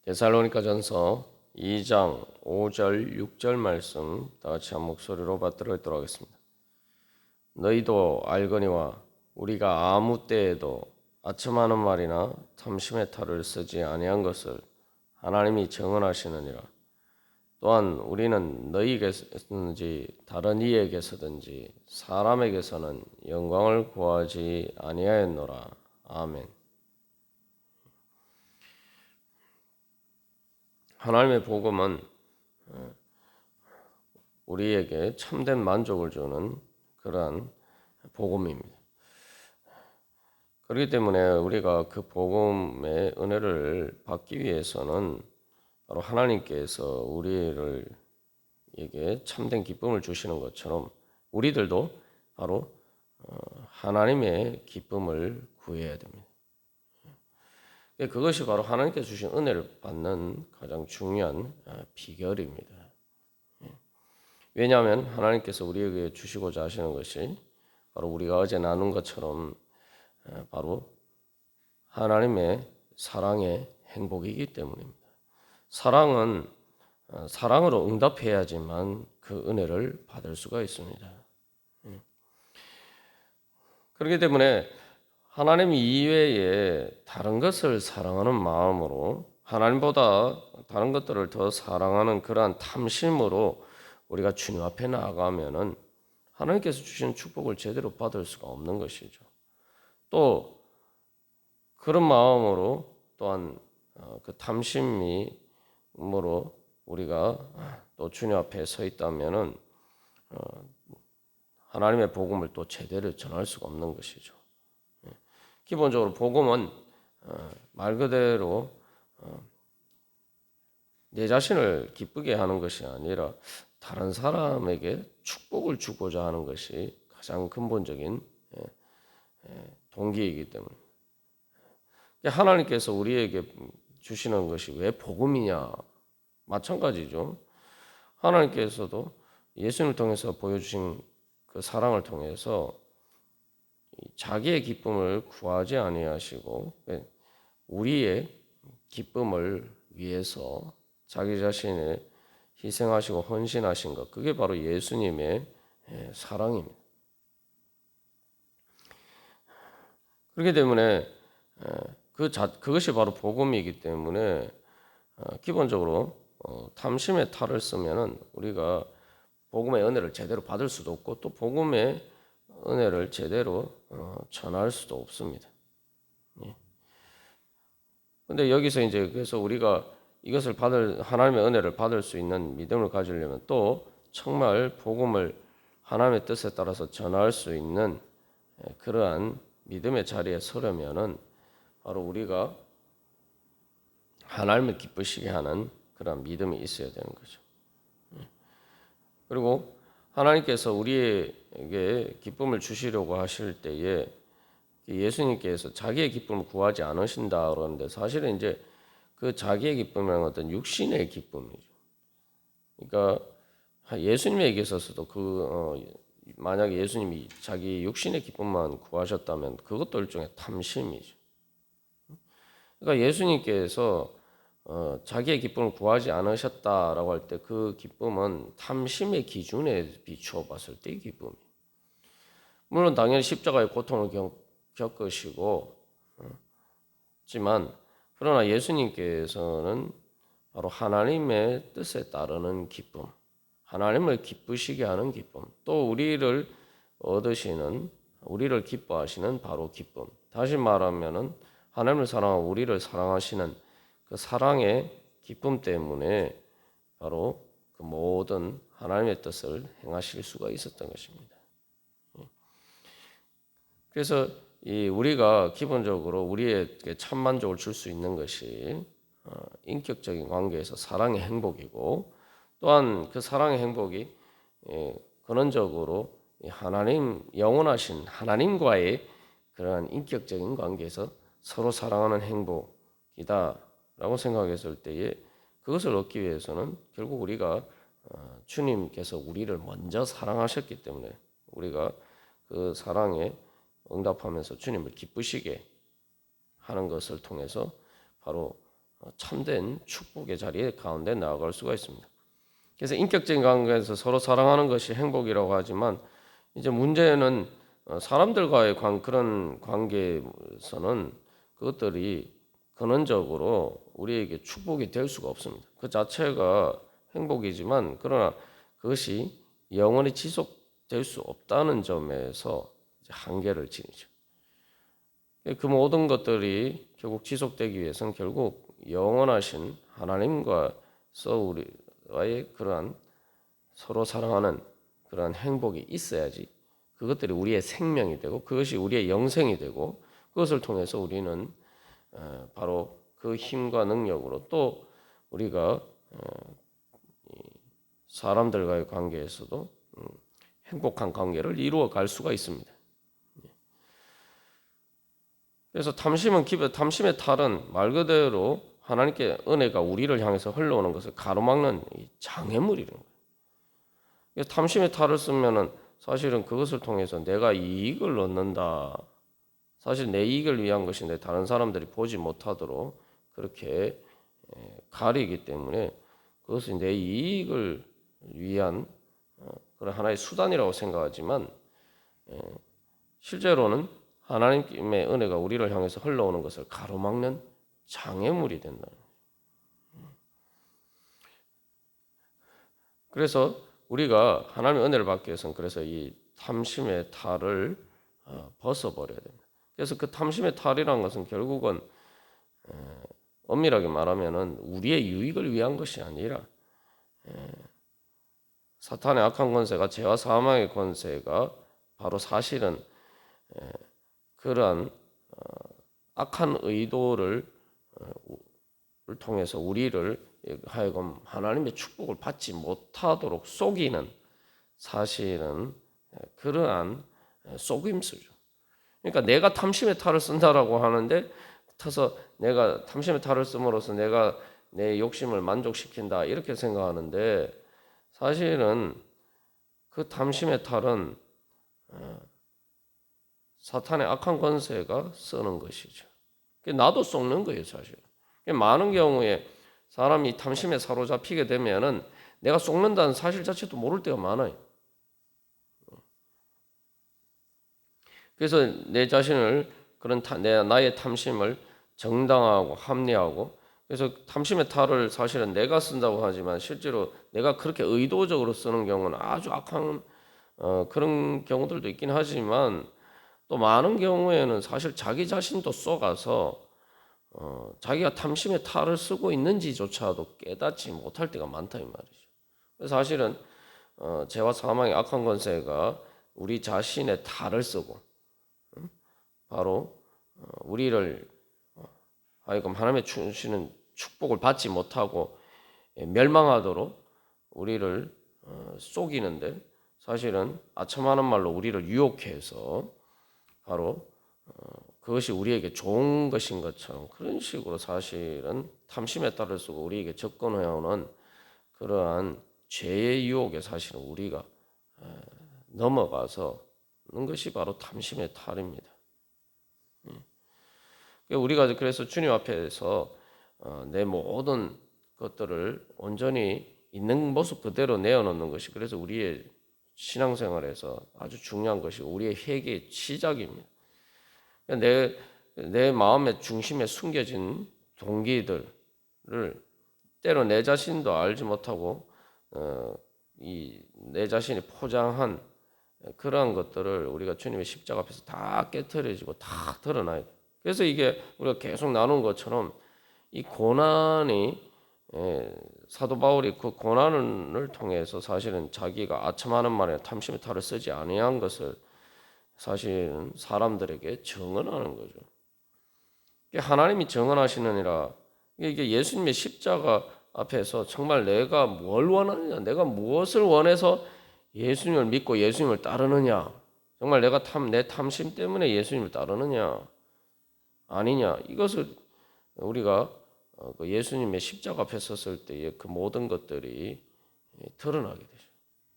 데살로니가전서 2장 5절 6절 말씀 다 같이 한 목소리로 받들어있도록 하겠습니다. 너희도 알거니와 우리가 아무 때에도 아첨하는 말이나 탐심의 탈을 쓰지 아니한 것을 하나님이 정언하시느니라. 또한 우리는 너희에게서든지 다른 이에게서든지 사람에게서는 영광을 구하지 아니하였노라. 아멘. 하나님의 복음은 우리에게 참된 만족을 주는 그러한 복음입니다. 그렇기 때문에 우리가 그 복음의 은혜를 받기 위해서는 바로 하나님께서 우리에게 참된 기쁨을 주시는 것처럼 우리들도 바로 하나님의 기쁨을 구해야 됩니다. 그것이 바로 하나님께서 주신 은혜를 받는 가장 중요한 비결입니다. 왜냐하면 하나님께서 우리에게 주시고자 하시는 것이 바로 우리가 어제 나눈 것처럼 바로 하나님의 사랑의 행복이기 때문입니다. 사랑은 사랑으로 응답해야지만 그 은혜를 받을 수가 있습니다. 그렇기 때문에 하나님 이외에 다른 것을 사랑하는 마음으로 하나님보다 다른 것들을 더 사랑하는 그러한 탐심으로 우리가 주님 앞에 나아가면은 하나님께서 주신 축복을 제대로 받을 수가 없는 것이죠. 또 그런 마음으로 또한 그 탐심으로 우리가 또 주님 앞에 서 있다면은 하나님의 복음을 또 제대로 전할 수가 없는 것이죠. 기본적으로 복음은 말 그대로 내 자신을 기쁘게 하는 것이 아니라 다른 사람에게 축복을 주고자 하는 것이 가장 근본적인 동기이기 때문에 하나님께서 우리에게 주시는 것이 왜 복음이냐 마찬가지죠. 하나님께서도 예수님을 통해서 보여주신 그 사랑을 통해서 자기의 기쁨을 구하지 아니하시고 우리의 기쁨을 위해서 자기 자신을 희생하시고 헌신하신 것, 그게 바로 예수님의 사랑입니다. 그렇기 때문에 그것이 바로 복음이기 때문에 기본적으로 탐심의 탈을 쓰면은 우리가 복음의 은혜를 제대로 받을 수도 없고 또 복음의 은혜를 제대로 전할 수도 없습니다. 그런데 여기서 이제 그래서 우리가 이것을 하나님의 은혜를 받을 수 있는 믿음을 가지려면 또 정말 복음을 하나님의 뜻에 따라서 전할 수 있는 그러한 믿음의 자리에 서려면은 바로 우리가 하나님을 기쁘시게 하는 그런 믿음이 있어야 되는 거죠. 그리고 하나님께서 우리에게 기쁨을 주시려고 하실 때에 예수님께서 자기의 기쁨을 구하지 않으신다 그러는데 사실은 이제 그 자기의 기쁨이라는 어떤 육신의 기쁨이죠. 그러니까 예수님에게 있어서도 만약에 예수님이 자기 육신의 기쁨만 구하셨다면 그것도 일종의 탐심이죠. 그러니까 예수님께서 자기의 기쁨을 구하지 않으셨다라고 할 때 그 기쁨은 탐심의 기준에 비추어 봤을 때의 기쁨이에요. 물론 당연히 십자가의 고통을 겪으시고 지만 그러나 예수님께서는 바로 하나님의 뜻에 따르는 기쁨, 하나님을 기쁘시게 하는 기쁨, 또 우리를 기뻐하시는 바로 기쁨. 다시 말하면은 하나님을 사랑하고 우리를 사랑하시는 그 사랑의 기쁨 때문에 바로 그 모든 하나님의 뜻을 행하실 수가 있었던 것입니다. 그래서 우리가 기본적으로 우리에게 참 만족을 줄 수 있는 것이 인격적인 관계에서 사랑의 행복이고 또한 그 사랑의 행복이 근원적으로 영원하신 하나님과의 그러한 인격적인 관계에서 서로 사랑하는 행복이다라고 생각했을 때에 그것을 얻기 위해서는 결국 우리가 주님께서 우리를 먼저 사랑하셨기 때문에 우리가 그 사랑에 응답하면서 주님을 기쁘시게 하는 것을 통해서 바로 참된 축복의 자리에 가운데 나아갈 수가 있습니다. 그래서 인격적인 관계에서 서로 사랑하는 것이 행복이라고 하지만 이제 문제는 사람들과의 그런 관계에서는 그것들이 근원적으로 우리에게 축복이 될 수가 없습니다. 그 자체가 행복이지만 그러나 그것이 영원히 지속될 수 없다는 점에서 이제 한계를 지니죠. 그 모든 것들이 결국 지속되기 위해서는 결국 영원하신 하나님과서 우리와의 그러한 서로 사랑하는 그러한 행복이 있어야지 그것들이 우리의 생명이 되고 그것이 우리의 영생이 되고 그것을 통해서 우리는 바로 그 힘과 능력으로 또 우리가 사람들과의 관계에서도 행복한 관계를 이루어 갈 수가 있습니다. 그래서 탐심의 탈은 말 그대로 하나님께 은혜가 우리를 향해서 흘러오는 것을 가로막는 장애물이라는 거예요. 탐심의 탈을 쓰면은 사실은 그것을 통해서 내가 이익을 얻는다. 사실 내 이익을 위한 것인데 다른 사람들이 보지 못하도록 그렇게 가리기 때문에 그것이 내 이익을 위한 그런 하나의 수단이라고 생각하지만 실제로는 하나님의 은혜가 우리를 향해서 흘러오는 것을 가로막는 장애물이 된다. 그래서 우리가 하나님의 은혜를 받기 위해서는 그래서 이 탐심의 탈을 벗어버려야 됩니다. 그래서 그 탐심의 탈이라는 것은 결국은 엄밀하게 말하면은 우리의 유익을 위한 것이 아니라 사탄의 악한 권세가 죄와 사망의 권세가 바로 사실은 그러한 악한 의도를 통해서 우리를 하여금 하나님의 축복을 받지 못하도록 속이는 사실은 그러한 속임수죠. 그러니까 내가 탐심의 탈을 쓴다라고 하는데 타서 내가 탐심의 탈을 씀으로써 내가 내 욕심을 만족시킨다 이렇게 생각하는데 사실은 그 탐심의 탈은 사탄의 악한 권세가 쓰는 것이죠. 나도 속는 거예요, 사실. 많은 경우에 사람이 탐심에 사로잡히게 되면은 내가 속는다는 사실 자체도 모를 때가 많아요. 그래서 내 자신을 그런 나의 탐심을 정당화하고 합리화하고 그래서 탐심의 탈을 사실은 내가 쓴다고 하지만 실제로 내가 그렇게 의도적으로 쓰는 경우는 아주 악한 그런 경우들도 있긴 하지만 또 많은 경우에는 사실 자기 자신도 쏘가서 자기가 탐심의 탈을 쓰고 있는지조차도 깨닫지 못할 때가 많다 이 말이죠. 그래서 사실은 죄와 사망의 악한 권세가 우리 자신의 탈을 쓰고 바로 우리를 하여금 하나님의 주시는 축복을 받지 못하고 멸망하도록 우리를 속이는데 사실은 아첨하는 말로 우리를 유혹해서 바로 그것이 우리에게 좋은 것인 것처럼 그런 식으로 사실은 탐심에 따라 쓰고 우리에게 접근해오는 그러한 죄의 유혹에 사실은 우리가 넘어가서 는 것이 바로 탐심의 탈입니다. 우리가 그래서 주님 앞에서 내 모든 것들을 온전히 있는 모습 그대로 내어놓는 것이 그래서 우리의 신앙생활에서 아주 중요한 것이 우리의 회개의 시작입니다. 내 마음의 중심에 숨겨진 동기들을 때로 내 자신도 알지 못하고 내 자신이 포장한 그러한 것들을 우리가 주님의 십자가 앞에서 다 깨트려지고 다 드러나야 돼. 그래서 이게 우리가 계속 나눈 것처럼 이 고난이 사도 바울이 그 고난을 통해서 사실은 자기가 아첨하는 말에 탐심의 탈을 쓰지 아니한 것을 사실은 사람들에게 증언하는 거죠. 하나님이 증언하시느니라. 이게 예수님의 십자가 앞에서 정말 내가 뭘 원하느냐, 내가 무엇을 원해서 예수님을 믿고 예수님을 따르느냐, 정말 내가 내 탐심 때문에 예수님을 따르느냐 아니냐, 이것을 우리가 예수님의 십자가 앞에 섰을 때의 그 모든 것들이 드러나게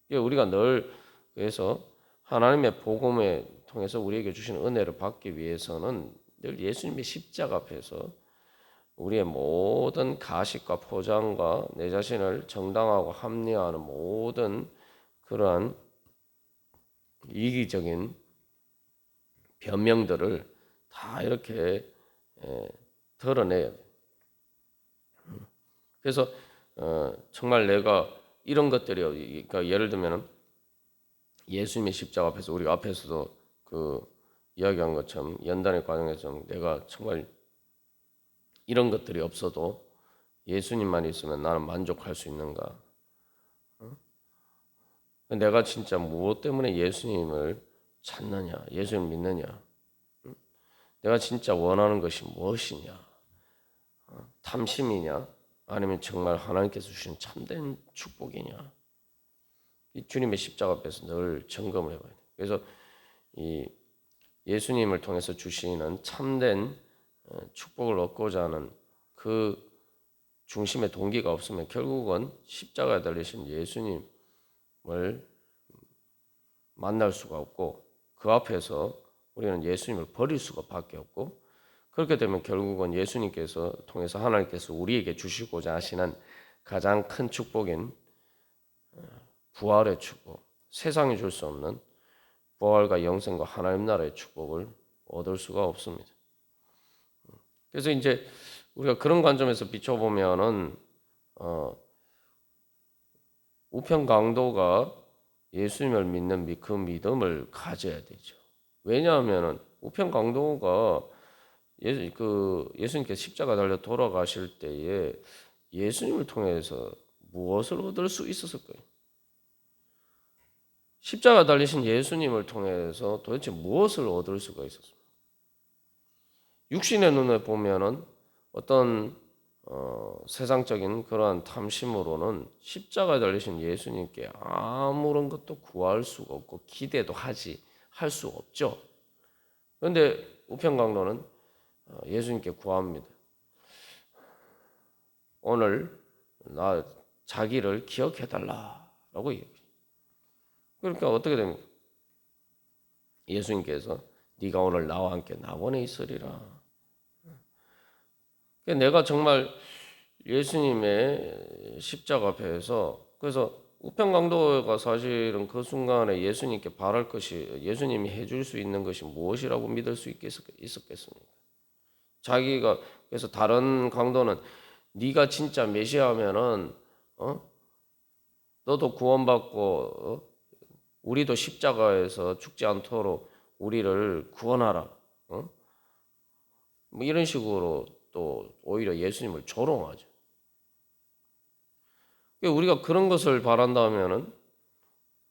되죠. 우리가 늘 그래서 하나님의 복음에 통해서 우리에게 주신 은혜를 받기 위해서는 늘 예수님의 십자가 앞에서 우리의 모든 가식과 포장과 내 자신을 정당하고 합리화하는 모든 그러한 이기적인 변명들을 다 이렇게 드러내야 돼. 그래서 정말 내가 이런 것들이요. 그러니까 예를 들면 예수님의 십자가 앞에서 우리가 앞에서도 그 이야기한 것처럼 연단의 과정에서 내가 정말 이런 것들이 없어도 예수님만 있으면 나는 만족할 수 있는가? 내가 진짜 무엇 때문에 예수님을 찾느냐? 예수님을 믿느냐? 내가 진짜 원하는 것이 무엇이냐? 탐심이냐? 아니면 정말 하나님께서 주신 참된 축복이냐? 이 주님의 십자가 앞에서 늘 점검을 해봐야 돼. 그래서 이 예수님을 통해서 주시는 참된 축복을 얻고자 하는 그 중심의 동기가 없으면 결국은 십자가에 달리신 예수님을 만날 수가 없고 그 앞에서 우리는 예수님을 버릴 수가 밖에 없고 그렇게 되면 결국은 예수님께서 통해서 하나님께서 우리에게 주시고자 하시는 가장 큰 축복인 부활의 축복, 세상이 줄 수 없는 부활과 영생과 하나님 나라의 축복을 얻을 수가 없습니다. 그래서 이제 우리가 그런 관점에서 비춰보면은 우편 강도가 예수님을 믿는 그 믿음을 가져야 되죠. 왜냐하면은 우편 강도가 예수님께서 십자가 달려 돌아가실 때에 예수님을 통해서 무엇을 얻을 수 있었을 거예요? 십자가 달리신 예수님을 통해서 도대체 무엇을 얻을 수가 있었습니까? 육신의 눈에 보면은 어떤 세상적인 그러한 탐심으로는 십자가에 달리신 예수님께 아무런 것도 구할 수가 없고 기대도 할 수 없죠. 그런데 우편강도는 예수님께 구합니다. 오늘 자기를 기억해달라라고 얘기해요. 그러니까 어떻게 됩니까? 예수님께서 네가 오늘 나와 함께 낙원에 있으리라. 내가 정말 예수님의 십자가 앞에서 그래서 우편강도가 사실은 그 순간에 예수님께 바랄 것이 예수님이 해줄 수 있는 것이 무엇이라고 믿을 수 있었겠습니까? 자기가 그래서 다른 강도는 네가 진짜 메시아면은 너도 구원받고 우리도 십자가에서 죽지 않도록 우리를 구원하라. 뭐 이런 식으로 또 오히려 예수님을 조롱하죠. 우리가 그런 것을 바란다면은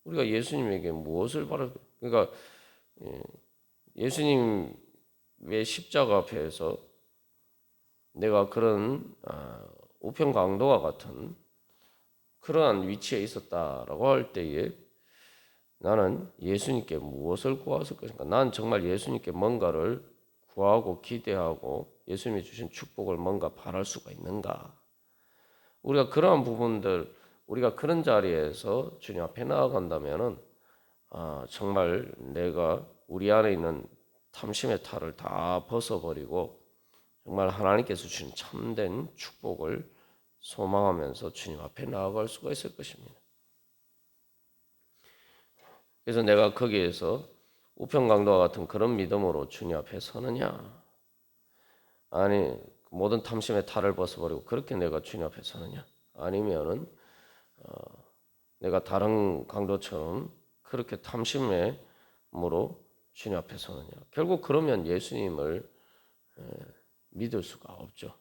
우리가 예수님에게 무엇을 바랄까? 그러니까 예수님의 십자가 앞에서 내가 그런 우편 강도와 같은 그러한 위치에 있었다라고 할 때에 나는 예수님께 무엇을 구했을 것인가? 난 정말 예수님께 뭔가를 구하고 기대하고 예수님이 주신 축복을 뭔가 바랄 수가 있는가? 우리가 그러한 부분들, 우리가 그런 자리에서 주님 앞에 나아간다면은 정말 내가 우리 안에 있는 탐심의 탈을 다 벗어버리고 정말 하나님께서 주신 참된 축복을 소망하면서 주님 앞에 나아갈 수가 있을 것입니다. 그래서 내가 거기에서 우편강도와 같은 그런 믿음으로 주님 앞에 서느냐? 아니 모든 탐심의 탈을 벗어버리고 그렇게 내가 주님 앞에 서느냐? 아니면은 내가 다른 강도처럼 그렇게 탐심으로 주님 앞에 서느냐? 결국 그러면 예수님을 믿을 수가 없죠.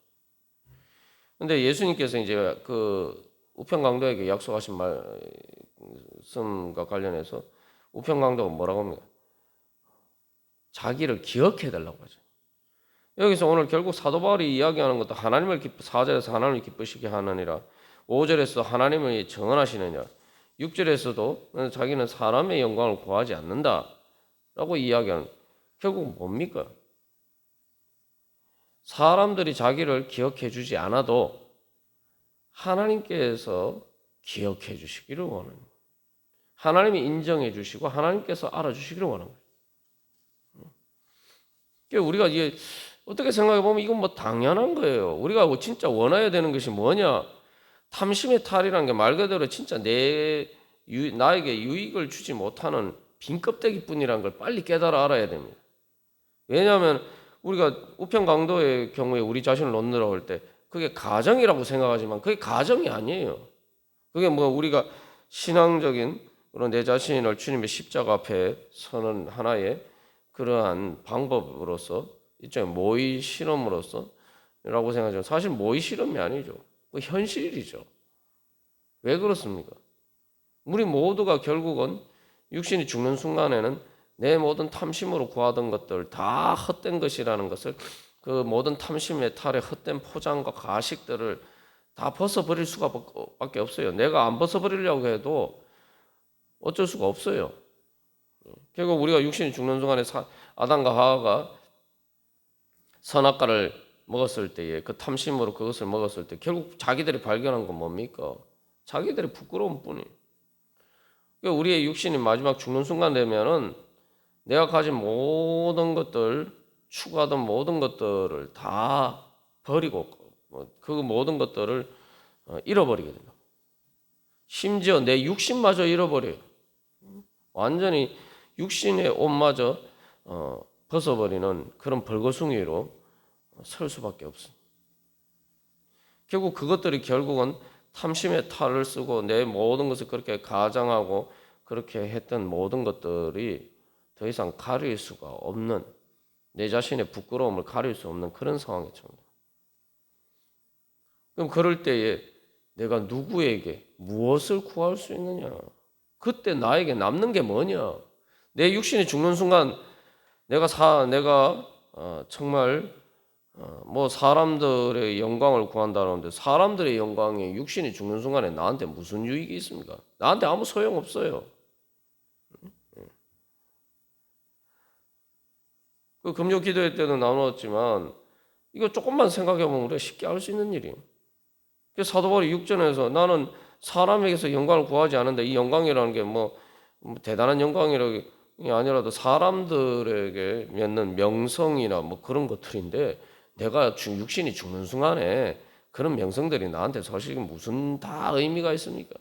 근데 예수님께서 이제 그 우편강도에게 약속하신 말씀과 관련해서 우편강도가 뭐라고 합니까? 자기를 기억해 달라고 하죠. 여기서 오늘 결국 사도 바울이 이야기하는 것도 하나님을 4절에서 하나님을 기쁘시게 하느니라 5절에서 하나님을 정언하시느니라 6절에서도 자기는 사람의 영광을 구하지 않는다 라고 이야기하는 결국 뭡니까? 사람들이 자기를 기억해 주지 않아도 하나님께서 기억해 주시기를 원하는 거예요. 하나님이 인정해 주시고 하나님께서 알아주시기를 원하는 거예요. 그러니까 우리가 이제 어떻게 생각해 보면 이건 뭐 당연한 거예요. 우리가 뭐 진짜 원해야 되는 것이 뭐냐? 탐심의 탈이란 게 말 그대로 진짜 나에게 유익을 주지 못하는 빈 껍데기뿐이란 걸 빨리 깨달아 알아야 됩니다. 왜냐하면 우리가 우편 강도의 경우에 우리 자신을 놓느라고 할 때 그게 가정이라고 생각하지만 그게 가정이 아니에요. 그게 뭐 우리가 신앙적인 그런 내 자신을 주님의 십자가 앞에 서는 하나의 그러한 방법으로서 일종의 모의 실험으로서 라고 생각하지만 사실 모의 실험이 아니죠. 그 현실이죠. 왜 그렇습니까? 우리 모두가 결국은 육신이 죽는 순간에는 내 모든 탐심으로 구하던 것들 다 헛된 것이라는 것을 그 모든 탐심의 탈의 헛된 포장과 가식들을 다 벗어버릴 수가 밖에 없어요. 내가 안 벗어버리려고 해도 어쩔 수가 없어요. 결국 우리가 육신이 죽는 순간에 아담과 하와가 선악과를 먹었을 때에 그 탐심으로 그것을 먹었을 때 결국 자기들이 발견한 건 뭡니까? 자기들의 부끄러움 뿐이에요. 그러니까 우리의 육신이 마지막 죽는 순간 되면은 내가 가진 모든 것들, 추구하던 모든 것들을 다 버리고 그 모든 것들을 잃어버리게 된다. 심지어 내 육신마저 잃어버려요. 완전히 육신의 옷마저 벗어버리는 그런 벌거숭이로 설 수밖에 없습니다. 결국 그것들이 결국은 탐심의 탈을 쓰고 내 모든 것을 그렇게 가장하고 그렇게 했던 모든 것들이 더 이상 가릴 수가 없는 내 자신의 부끄러움을 가릴 수 없는 그런 상황에 처합니다. 그럼 그럴 때에 내가 누구에게 무엇을 구할 수 있느냐? 그때 나에게 남는 게 뭐냐? 내 육신이 죽는 순간 내가 정말 뭐 사람들의 영광을 구한다는데 사람들의 영광이 육신이 죽는 순간에 나한테 무슨 유익이 있습니까? 나한테 아무 소용 없어요. 그 금요 기도회 때도 나누었지만 이거 조금만 생각해 보면 우리가 쉽게 알 수 있는 일이에요. 사도 바울이 6절에서 나는 사람에게서 영광을 구하지 않는데 이 영광이라는 게 뭐 대단한 영광이 아니라도 사람들에게 맺는 명성이나 뭐 그런 것들인데 내가 육신이 죽는 순간에 그런 명성들이 나한테 사실 무슨 다 의미가 있습니까?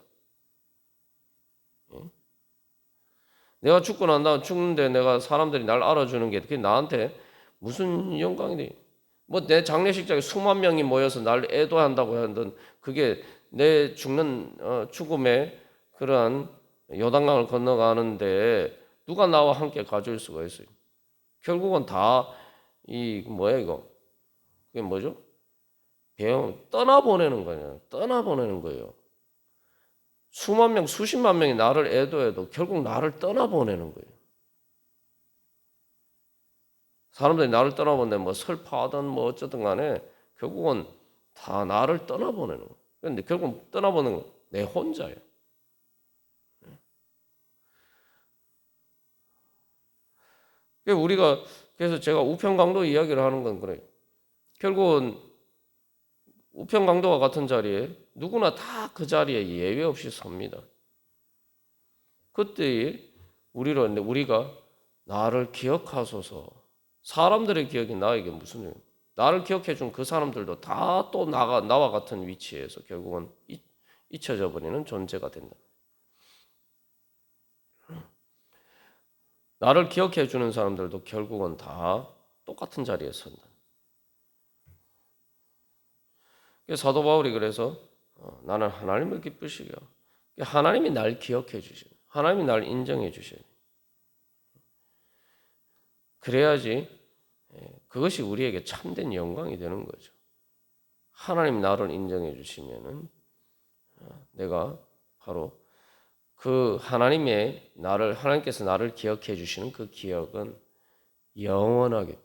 내가 죽고 난 다음 죽는데 내가 사람들이 날 알아주는 게 그게 나한테 무슨 영광이 돼? 뭐 내 장례식장에 수만 명이 모여서 날 애도한다고 하던 그게 내 죽음의 그러한 요단강을 건너가는데 누가 나와 함께 가줄 수가 있어요? 결국은 다 이 뭐야 이거? 그게 뭐죠? 떠나보내는 거냐? 떠나보내는 거예요. 수만 명, 수십만 명이 나를 애도해도 결국 나를 떠나보내는 거예요. 사람들이 나를 떠나보내 뭐 슬퍼하든 뭐 어쩌든 간에 결국은 다 나를 떠나보내는 거예요. 그런데 결국 떠나보내는 건 내 혼자예요. 우리가 그래서 제가 우편강도 이야기를 하는 건 그래요. 결국은 우편강도와 같은 자리에 누구나 다 그 자리에 예외 없이 섭니다. 그때 우리가 나를 기억하소서. 사람들의 기억이 나에게 무슨 일? 나를 기억해 준 그 사람들도 다 또 나와 같은 위치에서 결국은 잊혀져 버리는 존재가 된다. 나를 기억해 주는 사람들도 결국은 다 똑같은 자리에 선다. 사도 바울이 그래서 나는 하나님을 기쁘시게 하나님이 날 기억해 주셔요. 하나님이 날 인정해 주셔요. 그래야지 그것이 우리에게 참된 영광이 되는 거죠. 하나님 나를 인정해 주시면은 내가 바로 그 하나님께서 나를 기억해 주시는 그 기억은 영원하게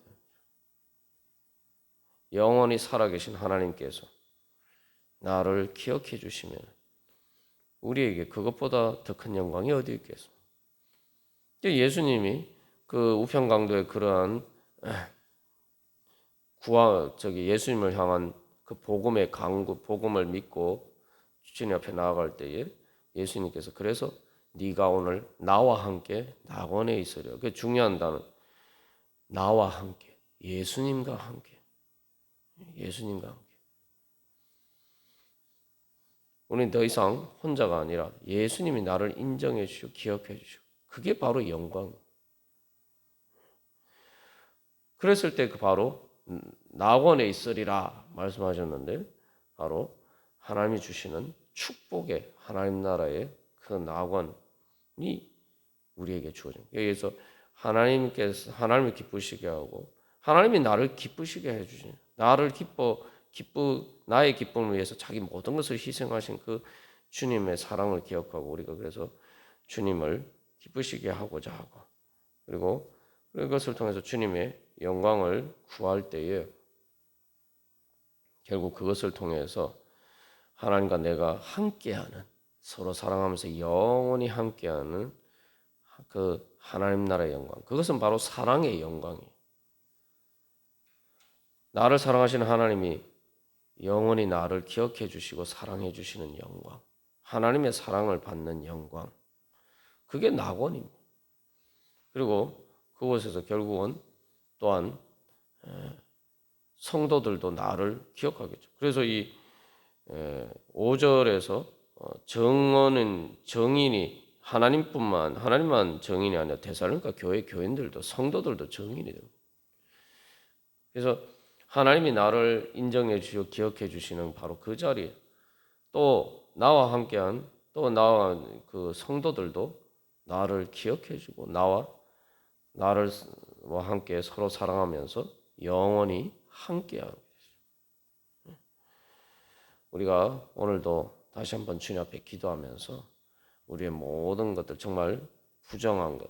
영원히 살아계신 하나님께서 나를 기억해 주시면 우리에게 그것보다 더 큰 영광이 어디 있겠습니까? 예수님이 그 우편강도의 그러한 예수님을 향한 그 복음의 강구, 복음을 믿고 주님 앞에 나아갈 때에 예수님께서 그래서 네가 오늘 나와 함께 낙원에 있으려. 그 중요한 단어. 나와 함께, 예수님과 함께. 예수님과 함께. 우리는 더 이상 혼자가 아니라 예수님이 나를 인정해 주시고 기억해 주시고 그게 바로 영광. 그랬을 때 그 바로 낙원에 있으리라 말씀하셨는데 바로 하나님이 주시는 축복의 하나님 나라의 그 낙원이 우리에게 주어진 거예요. 그래서 하나님께서 하나님을 기쁘시게 하고 하나님이 나를 기쁘시게 해주시는 나의 기쁨을 위해서 자기 모든 것을 희생하신 그 주님의 사랑을 기억하고 우리가 그래서 주님을 기쁘시게 하고자 하고 그리고 그것을 통해서 주님의 영광을 구할 때에 결국 그것을 통해서 하나님과 내가 함께하는 서로 사랑하면서 영원히 함께하는 그 하나님 나라의 영광 그것은 바로 사랑의 영광이에요. 나를 사랑하시는 하나님이 영원히 나를 기억해 주시고 사랑해 주시는 영광 하나님의 사랑을 받는 영광 그게 낙원입니다. 그리고 그곳에서 결국은 또한 성도들도 나를 기억하겠죠. 그래서 이 5절에서 정언은 정인이 하나님만 정인이 아니라 데살로니가 교회 교인들도 성도들도 정인이 됩니다. 그래서 하나님이 나를 인정해 주시고 기억해 주시는 바로 그 자리에 또 나와 함께한 또 나와 그 성도들도 나를 기억해 주고 나를 함께 서로 사랑하면서 영원히 함께하고 계시죠. 우리가 오늘도 다시 한번 주님 앞에 기도하면서 우리의 모든 것들 정말 부정한 것,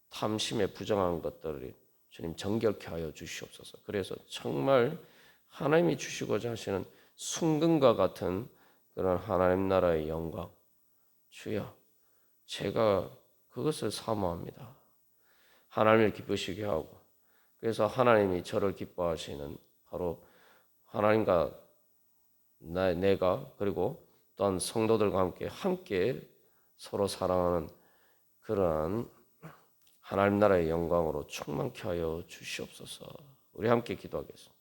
탐심에 부정한 것들을 주님 정결케 하여 주시옵소서. 그래서 정말 하나님이 주시고자 하시는 순금과 같은 그런 하나님 나라의 영광, 주여, 제가 그것을 사모합니다. 하나님을 기쁘시게 하고, 그래서 하나님이 저를 기뻐하시는 바로 하나님과 내가 그리고 또한 성도들과 함께 서로 사랑하는 그러한 하나님 나라의 영광으로 충만케 하여 주시옵소서. 우리 함께 기도하겠습니다.